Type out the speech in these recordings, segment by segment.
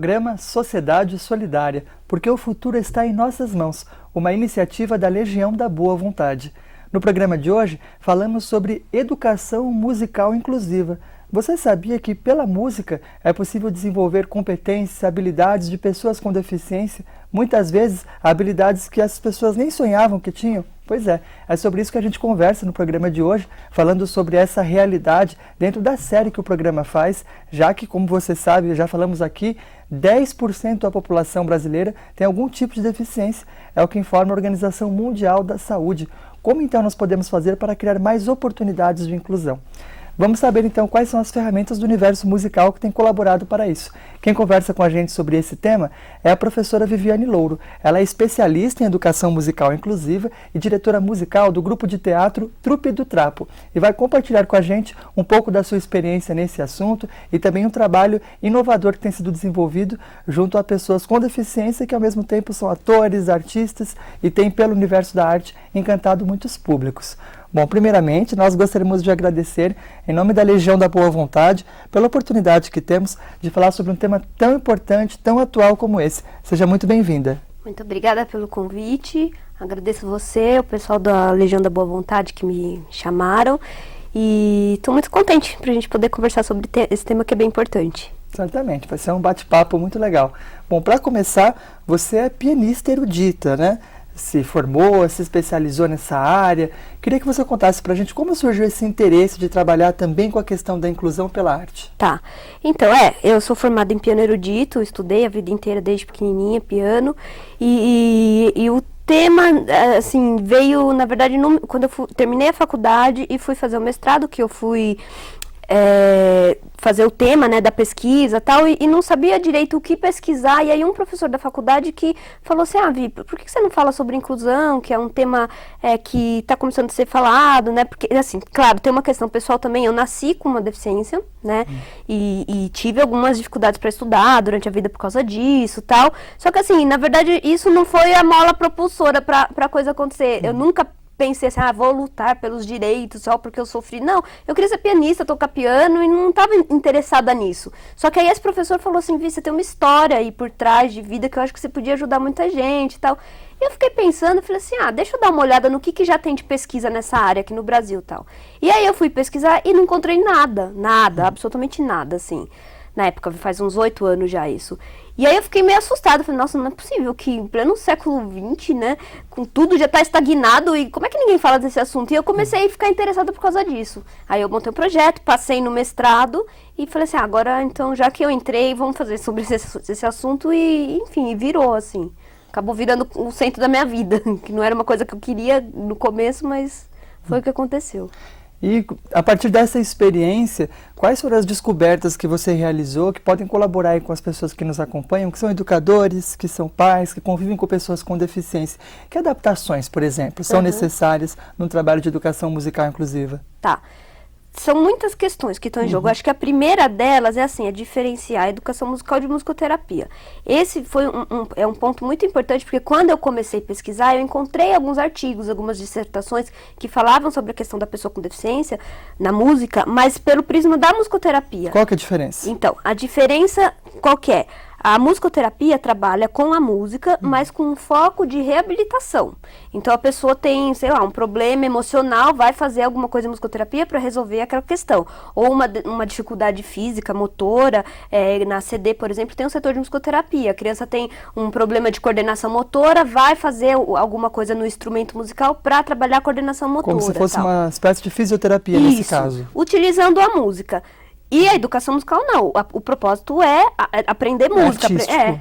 programa Sociedade Solidária, porque o futuro está em nossas mãos, uma iniciativa da Legião da Boa Vontade. No programa de hoje, falamos sobre educação musical inclusiva. Você sabia que, pela música, é possível desenvolver competências, habilidades de pessoas com deficiência, muitas vezes habilidades que as pessoas nem sonhavam que tinham? Pois é sobre isso que a gente conversa no programa de hoje, falando sobre essa realidade dentro da série que o programa faz, já que, como você sabe, já falamos aqui, 10% da população brasileira tem algum tipo de deficiência, é o que informa a Organização Mundial da Saúde. Como então nós podemos fazer para criar mais oportunidades de inclusão? Vamos saber então quais são as ferramentas do universo musical que têm colaborado para isso. Quem conversa com a gente sobre esse tema é a professora Viviane Louro. Ela é especialista em educação musical inclusiva e diretora musical do grupo de teatro Trupe do Trapo. E vai compartilhar com a gente um pouco da sua experiência nesse assunto e também um trabalho inovador que tem sido desenvolvido junto a pessoas com deficiência que ao mesmo tempo são atores, artistas e têm pelo universo da arte encantado muitos públicos. Bom, primeiramente, nós gostaríamos de agradecer, em nome da Legião da Boa Vontade, pela oportunidade que temos de falar sobre um tema tão importante, tão atual como esse. Seja muito bem-vinda. Muito obrigada pelo convite, agradeço você, o pessoal da Legião da Boa Vontade que me chamaram e estou muito contente para a gente poder conversar sobre esse tema que é bem importante. Certamente, vai ser um bate-papo muito legal. Bom, para começar, você é pianista erudita, né? Se formou, se especializou nessa área. Queria que você contasse pra gente como surgiu esse interesse de trabalhar também com a questão da inclusão pela arte. Tá, então eu sou formada em piano erudito, estudei a vida inteira desde pequenininha piano e o tema, assim, veio, na verdade, quando eu terminei a faculdade e fui fazer o mestrado, que eu fui fazer o tema, né, da pesquisa tal, e não sabia direito o que pesquisar, e aí um professor da faculdade que falou assim, Vi, por que você não fala sobre inclusão, que é um tema que está começando a ser falado, né, porque, assim, claro, tem uma questão pessoal também, eu nasci com uma deficiência, né, e tive algumas dificuldades para estudar durante a vida por causa disso tal, só que assim, na verdade, isso não foi a mola propulsora para a coisa acontecer, eu nunca pensei assim, vou lutar pelos direitos só porque eu sofri. Não, eu queria ser pianista, tocar piano e não estava interessada nisso. Só que aí esse professor falou assim, Vi, você tem uma história aí por trás de vida que eu acho que você podia ajudar muita gente e tal. E eu fiquei pensando, falei assim, deixa eu dar uma olhada no que já tem de pesquisa nessa área aqui no Brasil e tal. E aí eu fui pesquisar e não encontrei nada, absolutamente nada, assim. Na época, faz uns 8 anos já isso. E aí eu fiquei meio assustada, falei, nossa, não é possível que em pleno século XX, né, com tudo já está estagnado, e como é que ninguém fala desse assunto? E eu comecei a ficar interessada por causa disso. Aí eu montei um projeto, passei no mestrado e falei assim, agora então, já que eu entrei, vamos fazer sobre esse assunto e, enfim, virou assim. Acabou virando o centro da minha vida, que não era uma coisa que eu queria no começo, mas foi o que aconteceu. E a partir dessa experiência, quais foram as descobertas que você realizou que podem colaborar aí com as pessoas que nos acompanham, que são educadores, que são pais, que convivem com pessoas com deficiência? Que adaptações, por exemplo, são necessárias no trabalho de educação musical inclusiva? Tá. São muitas questões que estão em jogo. Acho que a primeira delas é assim, diferenciar a educação musical de musicoterapia. Esse foi um ponto muito importante, porque quando eu comecei a pesquisar, eu encontrei alguns artigos, algumas dissertações que falavam sobre a questão da pessoa com deficiência na música, mas pelo prisma da musicoterapia. Qual que é a diferença? Então, a diferença qual que é? A musicoterapia trabalha com a música, mas com um foco de reabilitação. Então a pessoa tem, sei lá, um problema emocional, vai fazer alguma coisa em musicoterapia para resolver aquela questão. Ou uma dificuldade física, motora, na CD, por exemplo, tem um setor de musicoterapia. A criança tem um problema de coordenação motora, vai fazer alguma coisa no instrumento musical para trabalhar a coordenação motora. Como se fosse uma espécie de fisioterapia nesse caso. Utilizando a música. E a educação musical não, o propósito é aprender música,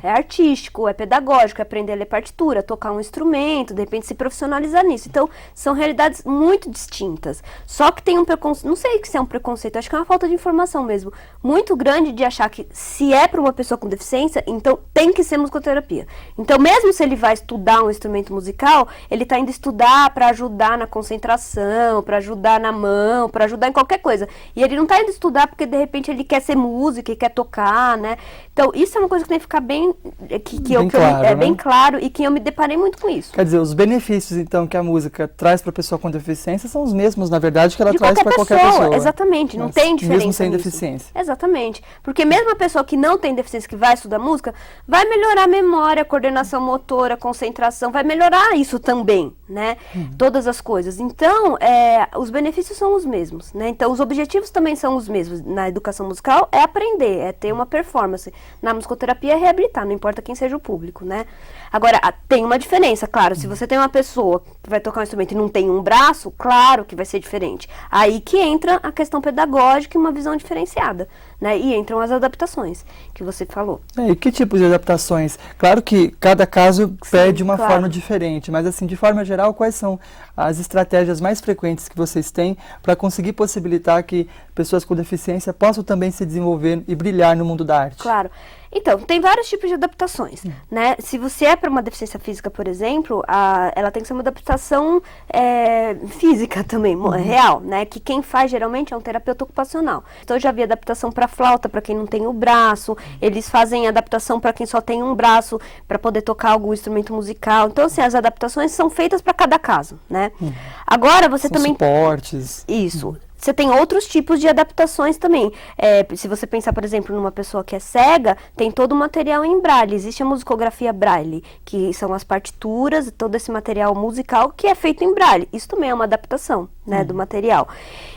é artístico, é pedagógico, é aprender a ler partitura, tocar um instrumento, de repente se profissionalizar nisso. Então, são realidades muito distintas. Só que tem um preconceito, não sei se é um preconceito, acho que é uma falta de informação mesmo, muito grande de achar que se é para uma pessoa com deficiência, então tem que ser musicoterapia. Então, mesmo se ele vai estudar um instrumento musical, ele está indo estudar para ajudar na concentração, para ajudar na mão, para ajudar em qualquer coisa. E ele não está indo estudar porque de repente ele quer ser músico e quer tocar, né? Então, isso é uma coisa que tem que ficar bem bem claro e que eu me deparei muito com isso. Quer dizer, os benefícios, então, que a música traz para a pessoa com deficiência são os mesmos, na verdade, que ela traz para qualquer pessoa. Exatamente, não tem diferença mesmo sem nisso. deficiência. Exatamente. Porque mesmo a pessoa que não tem deficiência, que vai estudar música, vai melhorar a memória, a coordenação motora, a concentração, vai melhorar isso também, né? Todas as coisas. Então, os benefícios são os mesmos, né? Então, os objetivos também são os mesmos. Na educação musical é aprender, é ter uma performance. Na musicoterapia é reabilitar, não importa quem seja o público, né? Agora, tem uma diferença, claro. Se você tem uma pessoa que vai tocar um instrumento e não tem um braço, claro que vai ser diferente. Aí que entra a questão pedagógica e uma visão diferenciada, né? E entram as adaptações que você falou. E que tipo de adaptações? Claro que cada caso pede uma forma diferente, mas assim, de forma geral, quais são as estratégias mais frequentes que vocês têm para conseguir possibilitar que pessoas com deficiência possam também se desenvolver e brilhar no mundo da arte? Claro. Então, tem vários tipos de adaptações, né? Se você é para uma deficiência física, por exemplo, ela tem que ser uma adaptação física também, real, né? Que quem faz geralmente é um terapeuta ocupacional. Então, eu já vi adaptação para flauta, para quem não tem o braço, eles fazem adaptação para quem só tem um braço, para poder tocar algum instrumento musical. Então, assim, as adaptações são feitas para cada caso, né? Agora, você são também... suportes. Isso. Você tem outros tipos de adaptações também. Se você pensar, por exemplo, numa pessoa que é cega, tem todo o material em braille. Existe a musicografia braille, que são as partituras, todo esse material musical que é feito em braille. Isso também é uma adaptação, né, do material.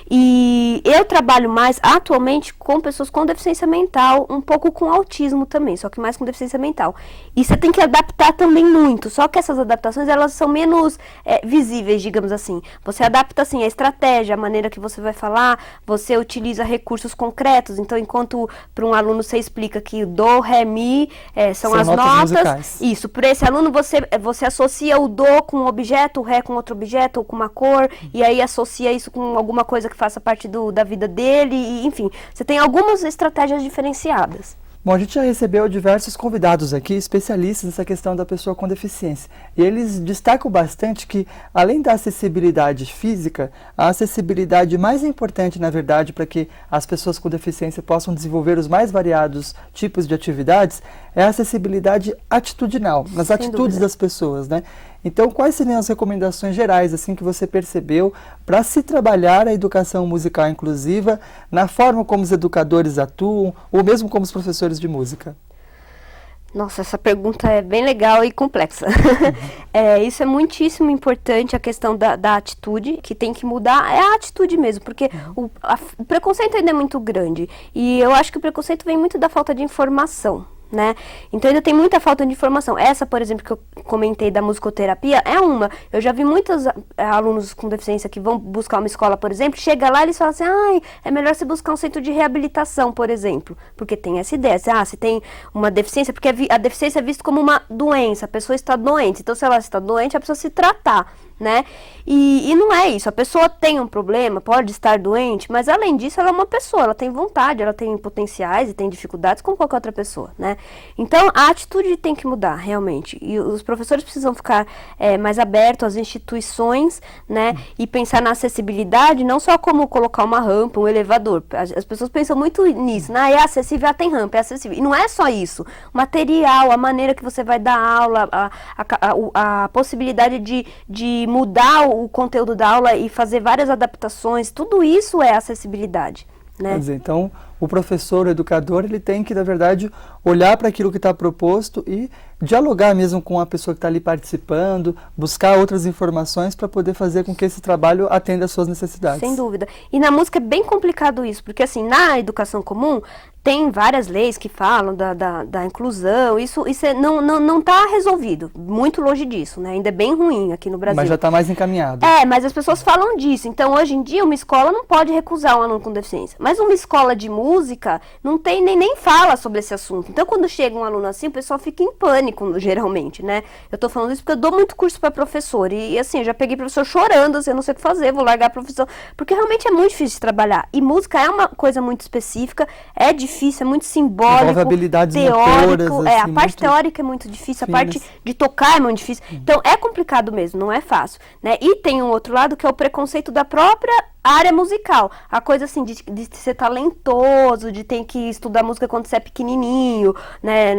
E eu trabalho mais atualmente com pessoas com deficiência mental, um pouco com autismo também, só que mais com deficiência mental. E você tem que adaptar também muito, só que essas adaptações elas são menos visíveis, digamos assim. Você adapta assim a estratégia, a maneira que você vai falar, você utiliza recursos concretos. Então, enquanto para um aluno você explica que o do, ré, mi são as notas, musicais. Isso, para esse aluno você associa o do com um objeto, o ré com outro objeto ou com uma cor, e aí associa isso com alguma coisa que faça parte da vida dele, e, enfim, você tem algumas estratégias diferenciadas. Bom, a gente já recebeu diversos convidados aqui, especialistas nessa questão da pessoa com deficiência. E eles destacam bastante que, além da acessibilidade física, a acessibilidade mais importante, na verdade, para que as pessoas com deficiência possam desenvolver os mais variados tipos de atividades, é a acessibilidade atitudinal, nas atitudes das pessoas, né? Então, quais seriam as recomendações gerais, assim, que você percebeu para se trabalhar a educação musical inclusiva na forma como os educadores atuam, ou mesmo como os professores de música? Nossa, essa pergunta é bem legal e complexa. Isso é muitíssimo importante, a questão da atitude, que tem que mudar, é a atitude mesmo, porque o preconceito ainda é muito grande, e eu acho que o preconceito vem muito da falta de informação, né? Então ainda tem muita falta de informação. Essa, por exemplo, que eu comentei da musicoterapia, é uma. Eu já vi muitos alunos com deficiência que vão buscar uma escola, por exemplo, chega lá e eles falam assim, é melhor você buscar um centro de reabilitação, por exemplo, porque tem essa ideia, se tem uma deficiência, porque a deficiência é vista como uma doença, a pessoa está doente, então se ela está doente, ela precisa se tratar, né? E não é isso, a pessoa tem um problema, pode estar doente, mas além disso ela é uma pessoa, ela tem vontade, ela tem potenciais e tem dificuldades como qualquer outra pessoa, né? Então a atitude tem que mudar realmente, e os professores precisam ficar mais abertos às instituições, né? E pensar na acessibilidade, não só como colocar uma rampa, um elevador. As pessoas pensam muito nisso, né? É acessível, tem rampa, é acessível, e não é só isso, o material, a maneira que você vai dar aula, a possibilidade de mudar o conteúdo da aula e fazer várias adaptações, tudo isso é acessibilidade, né? Quer dizer, então, o professor, o educador, ele tem que, na verdade, olhar para aquilo que está proposto e dialogar mesmo com a pessoa que está ali participando, buscar outras informações para poder fazer com que esse trabalho atenda às suas necessidades. Sem dúvida. E na música é bem complicado isso, porque assim, na educação comum, tem várias leis que falam da inclusão, isso não está resolvido, muito longe disso, né? Ainda é bem ruim aqui no Brasil. Mas já está mais encaminhado. Mas as pessoas falam disso, então hoje em dia uma escola não pode recusar um aluno com deficiência, mas uma escola de música não tem nem fala sobre esse assunto, então quando chega um aluno assim, o pessoal fica em pânico, geralmente, né? Eu tô falando isso porque eu dou muito curso para professor, e assim, eu já peguei professor chorando, assim, eu não sei o que fazer, vou largar a profissão, porque realmente é muito difícil de trabalhar, e música é uma coisa muito específica, é difícil, é muito simbólico, envolve habilidades teórico, motoras, assim, a parte teórica é muito difícil, finas. a parte de tocar é muito difícil, então é complicado mesmo, não é fácil, né? E tem um outro lado que é o preconceito da própria a área musical, a coisa assim de ser talentoso, de ter que estudar música quando você é pequenininho, né?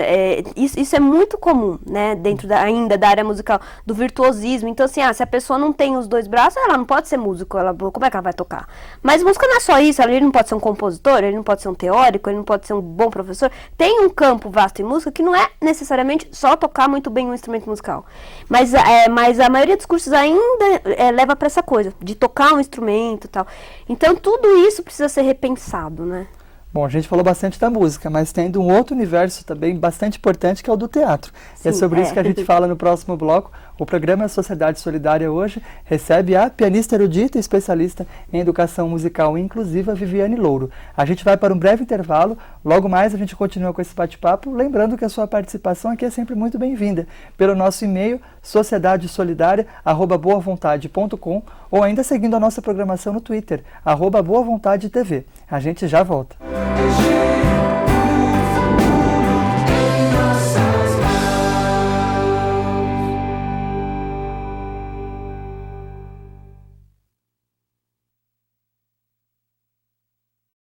Isso é muito comum, né? Dentro ainda da área musical, do virtuosismo. Então, assim, se a pessoa não tem os 2 braços, ela não pode ser músico, como é que ela vai tocar? Mas música não é só isso, ele não pode ser um compositor, ele não pode ser um teórico, ele não pode ser um bom professor. Tem um campo vasto em música que não é necessariamente só tocar muito bem um instrumento musical. Mas a maioria dos cursos ainda leva para essa coisa, de tocar um instrumento e tal. Então, tudo isso precisa ser repensado, né? Bom, a gente falou bastante da música, mas tem um outro universo também bastante importante, que é o do teatro. Sim, é sobre isso que a gente fala no próximo bloco. O programa Sociedade Solidária hoje recebe a pianista erudita e especialista em educação musical inclusiva, Viviane Louro. A gente vai para um breve intervalo, logo mais a gente continua com esse bate-papo, lembrando que a sua participação aqui é sempre muito bem-vinda, pelo nosso e-mail sociedadesolidaria@boavontade.com ou ainda seguindo a nossa programação no Twitter, @boavontadetv. A gente já volta.